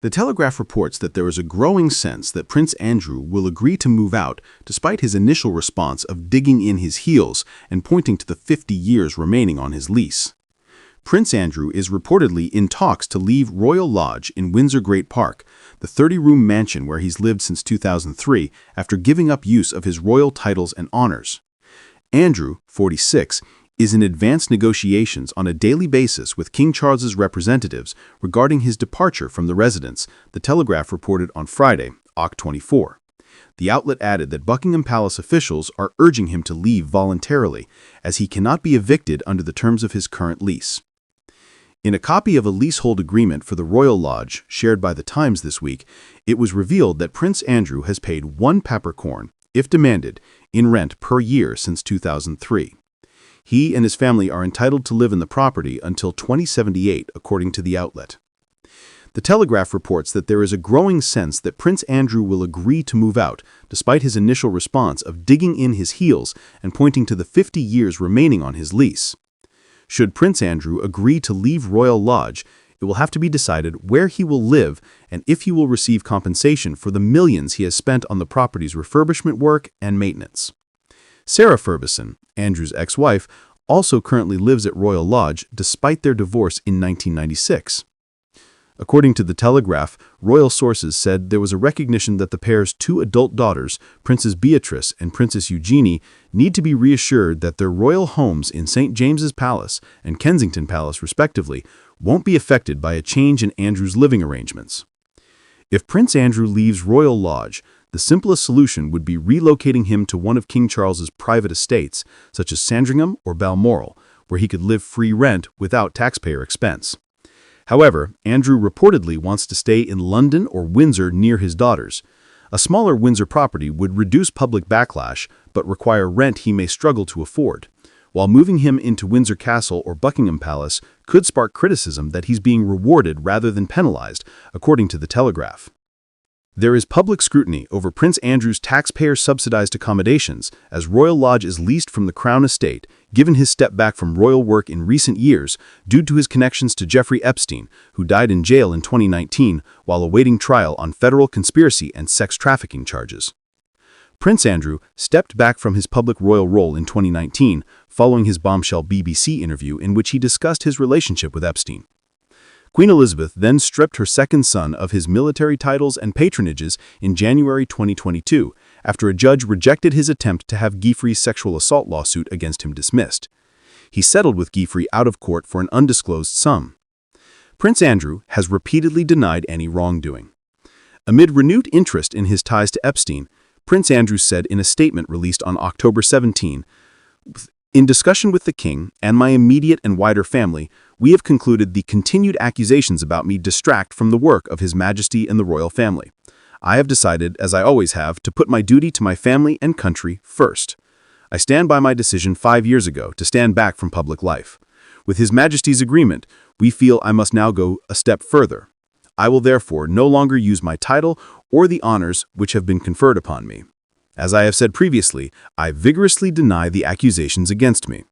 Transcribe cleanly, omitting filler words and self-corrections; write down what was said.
The Telegraph reports that there is a growing sense that Prince Andrew will agree to move out despite his initial response of digging in his heels and pointing to the 50 years remaining on his lease. Prince Andrew is reportedly in talks to leave Royal Lodge in Windsor Great Park, the 30-room mansion where he's lived since 2003 after giving up use of his royal titles and honors. Andrew, 46, is in advanced negotiations on a daily basis with King Charles's representatives regarding his departure from the residence, the Telegraph reported on Friday, Oct. 24. The outlet added that Buckingham Palace officials are urging him to leave voluntarily, as he cannot be evicted under the terms of his current lease. In a copy of a leasehold agreement for the Royal Lodge, shared by The Times this week, it was revealed that Prince Andrew has paid 1 peppercorn, if demanded, in rent per year since 2003. He and his family are entitled to live in the property until 2078, according to the outlet. The Telegraph reports that there is a growing sense that Prince Andrew will agree to move out, despite his initial response of digging in his heels and pointing to the 50 years remaining on his lease. Should Prince Andrew agree to leave Royal Lodge, it will have to be decided where he will live and if he will receive compensation for the millions he has spent on the property's refurbishment work and maintenance. Sarah Ferguson, Andrew's ex-wife, also currently lives at Royal Lodge despite their divorce in 1996. According to the Telegraph, royal sources said there was a recognition that the pair's 2 adult daughters, Princess Beatrice and Princess Eugenie, need to be reassured that their royal homes in St. James's Palace and Kensington Palace, respectively, won't be affected by a change in Andrew's living arrangements. If Prince Andrew leaves Royal Lodge, the simplest solution would be relocating him to one of King Charles's private estates, such as Sandringham or Balmoral, where he could live free rent without taxpayer expense. However, Andrew reportedly wants to stay in London or Windsor near his daughters. A smaller Windsor property would reduce public backlash, but require rent he may struggle to afford, while moving him into Windsor Castle or Buckingham Palace could spark criticism that he's being rewarded rather than penalized, according to the Telegraph. There is public scrutiny over Prince Andrew's taxpayer-subsidized accommodations as Royal Lodge is leased from the Crown Estate, given his step back from royal work in recent years due to his connections to Jeffrey Epstein, who died in jail in 2019 while awaiting trial on federal conspiracy and sex trafficking charges. Prince Andrew stepped back from his public royal role in 2019 following his bombshell BBC interview in which he discussed his relationship with Epstein. Queen Elizabeth then stripped her second son of his military titles and patronages in January 2022 after a judge rejected his attempt to have Geoffrey's sexual assault lawsuit against him dismissed. He settled with Geoffrey out of court for an undisclosed sum. Prince Andrew has repeatedly denied any wrongdoing. Amid renewed interest in his ties to Epstein, Prince Andrew said in a statement released on October 17, "In discussion with the King and my immediate and wider family, we have concluded the continued accusations about me distract from the work of His Majesty and the royal family. I have decided, as I always have, to put my duty to my family and country first. I stand by my decision 5 years ago to stand back from public life. With His Majesty's agreement, we feel I must now go a step further. I will therefore no longer use my title or the honors which have been conferred upon me. As I have said previously, I vigorously deny the accusations against me."